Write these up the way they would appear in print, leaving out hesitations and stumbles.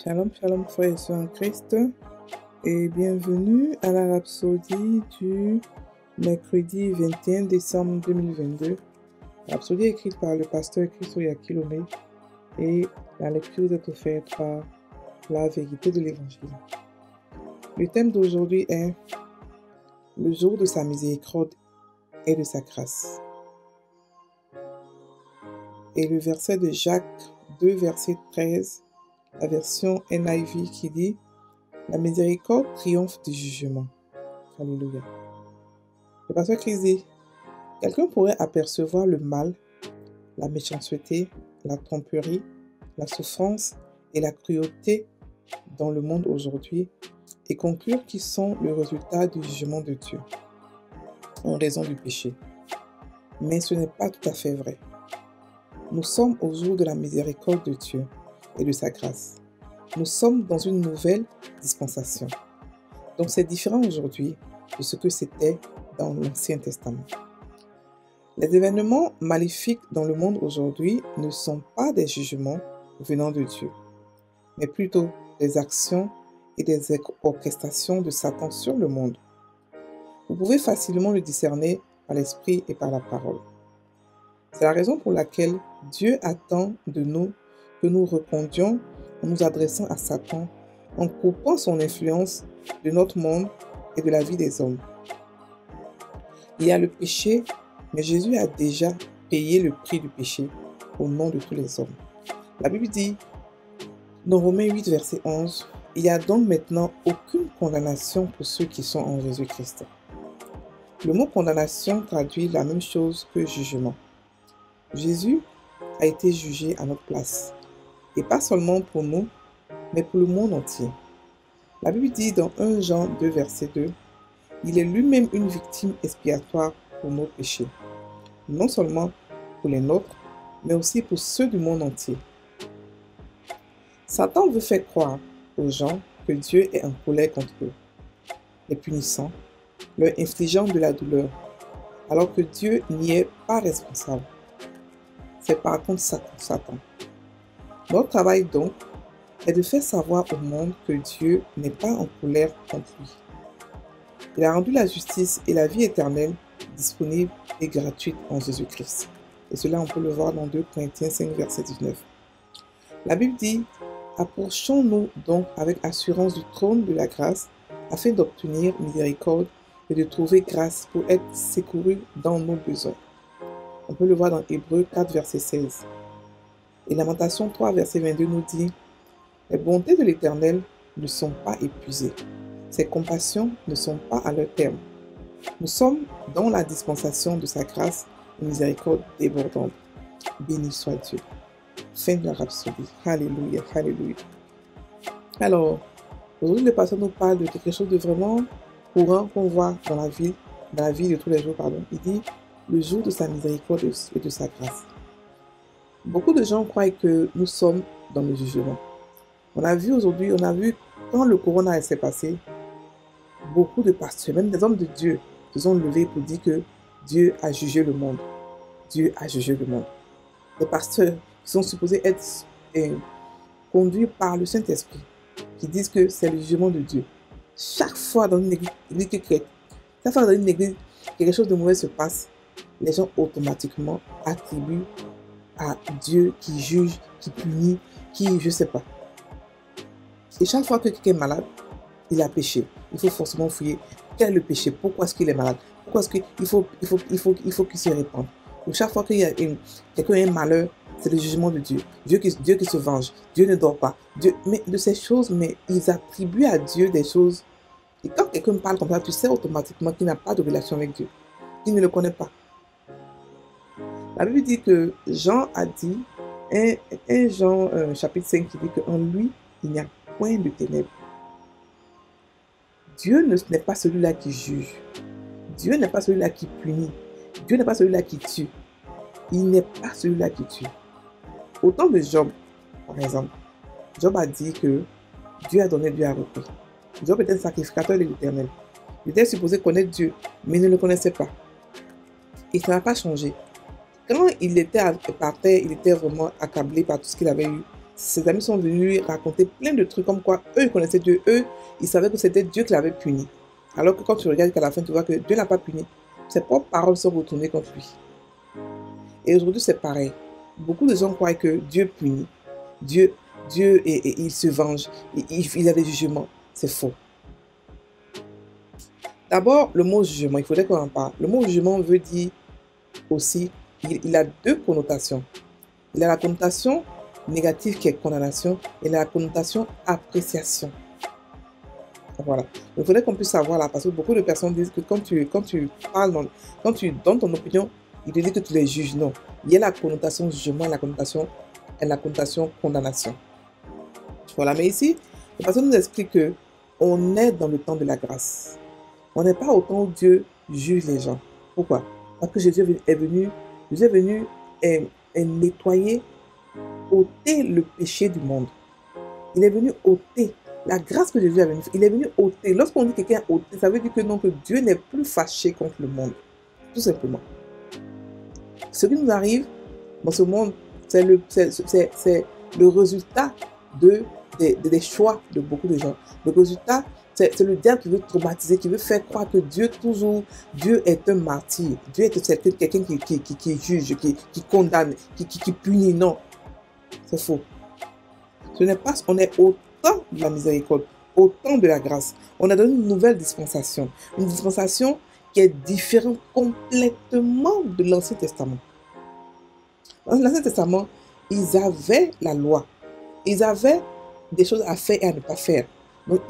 Shalom, shalom, frères et sœurs en Christ, et bienvenue à la rhapsodie du mercredi 21 décembre 2022. Rhapsodie écrite par le pasteur Christo Yakilome, et la lecture est offerte par la vérité de l'Évangile. Le thème d'aujourd'hui est le jour de sa miséricorde et de sa grâce. Et le verset de Jacques 2, verset 13, la version NIV qui dit « La miséricorde triomphe du jugement ». Alléluia. Le pasteur Christ dit « Quelqu'un pourrait apercevoir le mal, la méchanceté, la tromperie, la souffrance et la cruauté dans le monde aujourd'hui et conclure qu'ils sont le résultat du jugement de Dieu en raison du péché. Mais ce n'est pas tout à fait vrai. Nous sommes au jour de la miséricorde de Dieu et de sa grâce. Nous sommes dans une nouvelle dispensation. Donc c'est différent aujourd'hui de ce que c'était dans l'Ancien Testament. Les événements maléfiques dans le monde aujourd'hui ne sont pas des jugements venant de Dieu, mais plutôt des actions et des orchestrations de Satan sur le monde. Vous pouvez facilement le discerner par l'esprit et par la parole. C'est la raison pour laquelle Dieu attend de nous que nous répondions en nous adressant à Satan, en coupant son influence de notre monde et de la vie des hommes. Il y a le péché, mais Jésus a déjà payé le prix du péché au nom de tous les hommes. La Bible dit, dans Romains 8, verset 11, « Il n'y a donc maintenant aucune condamnation pour ceux qui sont en Jésus-Christ. » Le mot condamnation traduit la même chose que jugement. Jésus a été jugé à notre place, et pas seulement pour nous, mais pour le monde entier. La Bible dit dans 1 Jean 2, verset 2, « Il est lui-même une victime expiatoire pour nos péchés, non seulement pour les nôtres, mais aussi pour ceux du monde entier. » Satan veut faire croire aux gens que Dieu est en colère contre eux, les punissant, leur infligeant de la douleur, alors que Dieu n'y est pas responsable. C'est par contre Satan. Notre travail donc est de faire savoir au monde que Dieu n'est pas en colère contre lui. Il a rendu la justice et la vie éternelle disponibles et gratuites en Jésus-Christ. Et cela, on peut le voir dans 2 Corinthiens 5, verset 19. La Bible dit « Approchons-nous donc avec assurance du trône de la grâce afin d'obtenir miséricorde et de trouver grâce pour être secourus dans nos besoins. » On peut le voir dans Hébreux 4, verset 16. Et Lamentation 3, verset 22 nous dit « Les bontés de l'Éternel ne sont pas épuisées. Ses compassions ne sont pas à leur terme. Nous sommes dans la dispensation de sa grâce et miséricorde débordante. Béni soit Dieu. » Fin de la rhapsodie. Alléluia, alléluia. Alors, aujourd'hui, le pasteur nous parle de quelque chose de vraiment courant qu'on voit dans la vie de tous les jours. Il dit le jour de sa miséricorde et de sa grâce. Beaucoup de gens croient que nous sommes dans le jugement. On a vu aujourd'hui, quand le corona s'est passé, beaucoup de pasteurs, même des hommes de Dieu, se sont levés pour dire que Dieu a jugé le monde. Dieu a jugé le monde. Les pasteurs qui sont supposés être conduits par le Saint-Esprit, qui disent que c'est le jugement de Dieu. Chaque fois dans une église, quelque chose de mauvais se passe, les gens automatiquement attribuent à Dieu qui juge, qui punit, qui je sais pas. Et chaque fois que quelqu'un est malade, il a péché. Il faut forcément fouiller quel est le péché, pourquoi est-ce qu'il est malade, pourquoi est-ce qu'il faut qu'il se répande. Donc chaque fois qu'il y a quelqu'un a un malheur, c'est le jugement de Dieu. Dieu qui se venge. Dieu ne dort pas. Mais de ces choses, mais ils attribuent à Dieu des choses. Et quand quelqu'un parle comme ça, tu sais automatiquement qu'il n'a pas de relation avec Dieu. Il ne le connaît pas. La Bible dit que Jean a dit, 1 Jean chapitre 5 qui dit qu'en lui, il n'y a point de ténèbres. Dieu n'est pas celui-là qui juge. Dieu n'est pas celui-là qui punit. Dieu n'est pas celui-là qui tue. Il n'est pas celui-là qui tue. Au temps de Job, par exemple, Job a dit que Dieu a donné, Dieu a repris. Job était un sacrificateur de l'Éternel. Il était supposé connaître Dieu, mais il ne le connaissait pas. Et ça n'a pas changé. Quand il était par terre, il était vraiment accablé par tout ce qu'il avait eu ses amis sont venus lui raconter plein de trucs comme quoi eux, ils connaissaient Dieu. Eux, ils savaient que c'était Dieu qui l'avait puni. Alors que quand tu regardes qu'à la fin, tu vois que Dieu n'a pas puni. Ses propres paroles sont retournées contre lui. Et aujourd'hui, c'est pareil. Beaucoup de gens croient que Dieu punit. Dieu il se venge. Il a des jugements. C'est faux. D'abord, le mot jugement, il faudrait qu'on en parle. Le mot jugement veut dire aussi, il a deux connotations. Il a la connotation négative qui est condamnation et la connotation appréciation. Voilà. Il faudrait qu'on puisse savoir là, parce que beaucoup de personnes disent que quand tu parles, quand tu donnes ton opinion, il te dit que tu les juges. Non. Il y a la connotation jugement et la connotation condamnation. Voilà. Mais ici, la personne nous explique que on est dans le temps de la grâce. On n'est pas au temps où Dieu juge les gens. Pourquoi? Parce que Jésus est venu nettoyer, ôter le péché du monde. Il est venu ôter. La grâce que Jésus a venue, il est venu ôter. Lorsqu'on dit quelqu'un ôter, ça veut dire que non, que Dieu n'est plus fâché contre le monde. Tout simplement. Ce qui nous arrive dans ce monde, c'est le résultat des choix de beaucoup de gens. Le résultat, c'est le diable qui veut traumatiser, qui veut faire croire que Dieu est un martyr. Dieu est quelqu'un qui juge, qui condamne, qui punit. Non, c'est faux. Ce n'est pas, on est au temps de la miséricorde, au temps de la grâce. On a donné une nouvelle dispensation. Une dispensation qui est différente complètement de l'Ancien Testament. Dans l'Ancien Testament, ils avaient la loi. Ils avaient des choses à faire et à ne pas faire. Donc,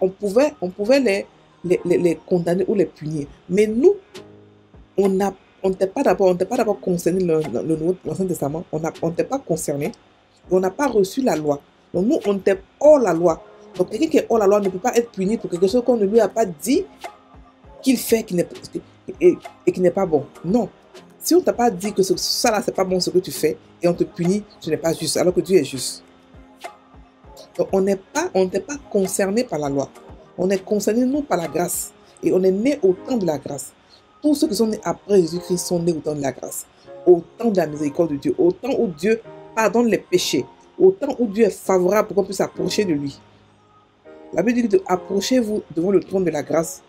on pouvait les condamner ou les punir. Mais nous, on n'était pas d'abord concerné l'Ancien Testament. On n'était pas concerné. On n'a pas reçu la loi. Donc, nous, on était hors la loi. Donc, quelqu'un qui est hors la loi ne peut pas être puni pour quelque chose qu'on ne lui a pas dit qu'il fait et qui n'est pas bon. Non. Si on ne t'a pas dit que ça là, c'est pas bon ce que tu fais et on te punit, ce n'est pas juste, alors que Dieu est juste. Donc, on n'était pas concerné par la loi. On est concerné, nous, par la grâce. Et on est né au temps de la grâce. Tous ceux qui sont nés après Jésus-Christ sont nés au temps de la grâce. Au temps de la miséricorde de Dieu. Au temps où Dieu pardonne les péchés. Au temps où Dieu est favorable pour qu'on puisse approcher de lui. La Bible dit approchez-vous devant le trône de la grâce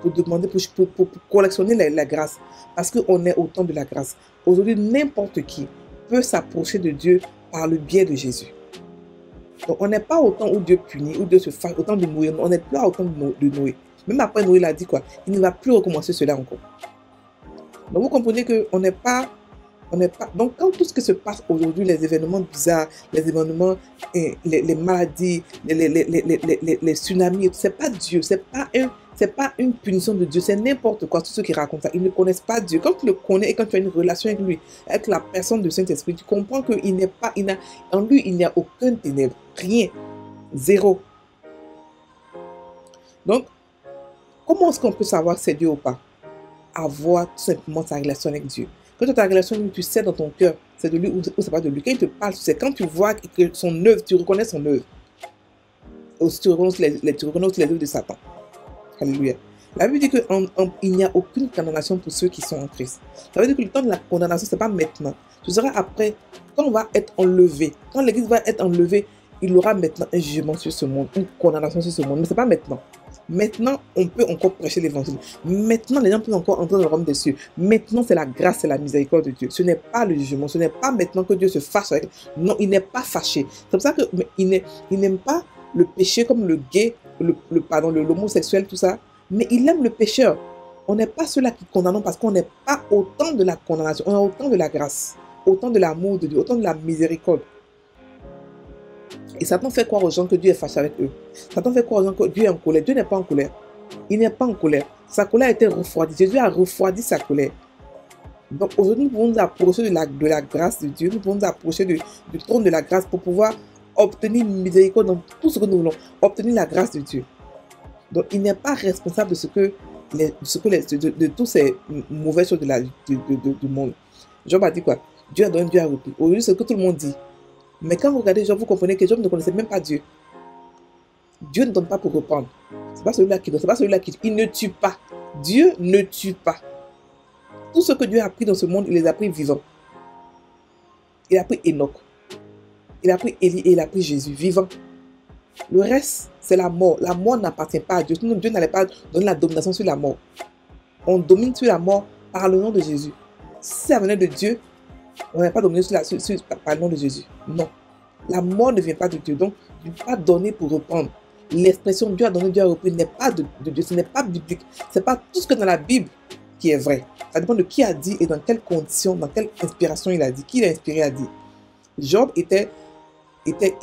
pour demander, pour collectionner la grâce. Parce qu'on est au temps de la grâce. Aujourd'hui, n'importe qui peut s'approcher de Dieu par le biais de Jésus. Donc, on n'est pas au temps où Dieu punit, où Dieu se fâche, au temps de Noé. On n'est plus au temps de Noé. Même après Noé, il a dit quoi? Il ne va plus recommencer cela encore. Donc, vous comprenez qu'on n'est pas... Donc, quand tout ce qui se passe aujourd'hui, les événements bizarres, les événements, les maladies, les tsunamis, c'est pas Dieu, c'est pas une punition de Dieu, c'est n'importe quoi, tous ceux qui racontent ça. Ils ne connaissent pas Dieu. Quand tu le connais et quand tu as une relation avec lui, avec la personne du Saint-Esprit, tu comprends qu'il n'est pas, en lui, il n'y a aucun ténèbre, rien, zéro. Donc, comment est-ce qu'on peut savoir si c'est Dieu ou pas? Avoir tout simplement sa relation avec Dieu. Quand tu as ta relation avec lui, tu sais dans ton cœur, c'est de lui ou c'est pas de lui. Quand il te parle, tu sais, quand tu vois que son œuvre, tu reconnais son œuvre. Aussi, tu reconnais les œuvres de Satan. Alléluia. La Bible dit qu'il n'y a aucune condamnation pour ceux qui sont en Christ. Ça veut dire que le temps de la condamnation, ce n'est pas maintenant. Ce sera après, quand on va être enlevé. Quand l'Église va être enlevée, il y aura maintenant un jugement sur ce monde, une condamnation sur ce monde. Mais ce n'est pas maintenant. Maintenant, on peut encore prêcher l'évangile. Maintenant, les gens peuvent encore entrer dans le royaume des cieux. Maintenant, c'est la grâce et la miséricorde de Dieu. Ce n'est pas le jugement. Ce n'est pas maintenant que Dieu se fâche avec. Non, il n'est pas fâché. C'est pour ça qu'il n'aime pas le péché comme le gay, l'homosexuel, tout ça. Mais il aime le pécheur. On n'est pas ceux-là qui condamnons parce qu'on n'est pas au temps de la condamnation. On est au temps de la grâce, au temps de l'amour de Dieu, au temps de la miséricorde. Et Satan fait croire aux gens que Dieu est fâché avec eux. Satan fait croire aux gens que Dieu est en colère. Dieu n'est pas en colère. Il n'est pas en colère. Sa colère a été refroidie. Jésus a refroidi sa colère. Donc aujourd'hui, nous pouvons nous approcher de la grâce de Dieu. Nous pouvons nous approcher du trône de la grâce pour pouvoir obtenir une miséricorde dans tout ce que nous voulons. Obtenir la grâce de Dieu. Donc il n'est pas responsable de toutes ces mauvaises choses du monde. Job a dit quoi? Dieu a donné, Dieu a repris. Aujourd'hui, c'est ce que tout le monde dit. Mais quand vous regardez Job, vous comprenez que Job ne connaissait même pas Dieu. Dieu ne donne pas pour reprendre. C'est pas celui-là qui donne, c'est pas celui-là qui... Il ne tue pas. Dieu ne tue pas. Tout ce que Dieu a pris dans ce monde, il les a pris vivants. Il a pris Enoch. Il a pris Élie et il a pris Jésus, vivant. Le reste, c'est la mort. La mort n'appartient pas à Dieu. Sinon, Dieu n'allait pas donner la domination sur la mort. On domine sur la mort par le nom de Jésus. Si ça venait de Dieu, on n'allait pas dominer par le nom de Jésus. Non. La mort ne vient pas de Dieu. Donc, Dieu n'a pas donné pour reprendre. L'expression Dieu a donné, Dieu a repris n'est pas de Dieu. Ce n'est pas biblique. Ce n'est pas tout ce que dans la Bible qui est vrai. Ça dépend de qui a dit et dans quelles conditions, dans quelle inspiration il a dit. Qui l'a inspiré à dire. Job il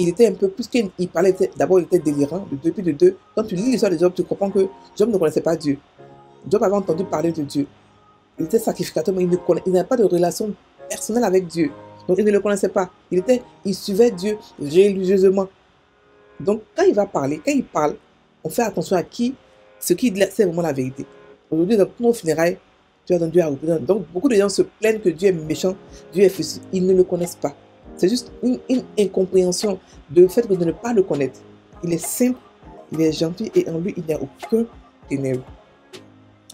était un peu plus qu'il parlait. D'abord, il était délirant. Depuis de deux. Quand tu lis l'histoire de Job, tu comprends que Job ne connaissait pas Dieu. Job avait entendu parler de Dieu. Il était sacrificateur, mais il n'avait pas de relation personnelle avec Dieu. Donc, il ne le connaissait pas. Il suivait Dieu religieusement. Donc, quand il va parler, quand il parle, on fait attention à ce qui dit, c'est vraiment la vérité. Aujourd'hui, dans tous nos funérailles, tu as Dieu à représenter. Donc, beaucoup de gens se plaignent que Dieu est méchant, Dieu est fils. Ils ne le connaissent pas. C'est juste une incompréhension du fait de ne pas le connaître. Il est simple, il est gentil et en lui, il n'y a aucun ténèbre.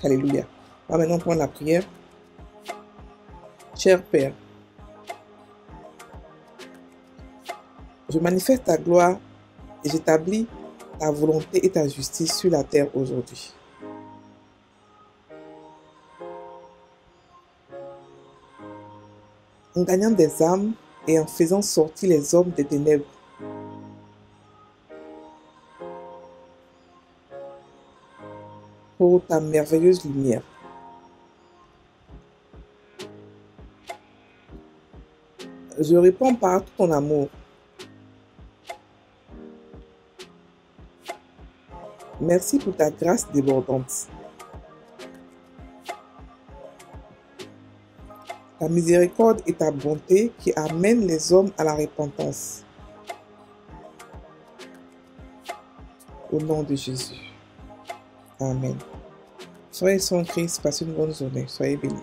Alléluia. On va maintenant prendre la prière. Cher Père, je manifeste ta gloire et j'établis ta volonté et ta justice sur la terre aujourd'hui. En gagnant des âmes et en faisant sortir les hommes des ténèbres. Pour ta merveilleuse lumière. Je réponds par tout ton amour. Merci pour ta grâce débordante. Ta miséricorde et ta bonté qui amènent les hommes à la repentance. Au nom de Jésus. Amen. Soyez sans Christ, passez une bonne journée. Soyez bénis.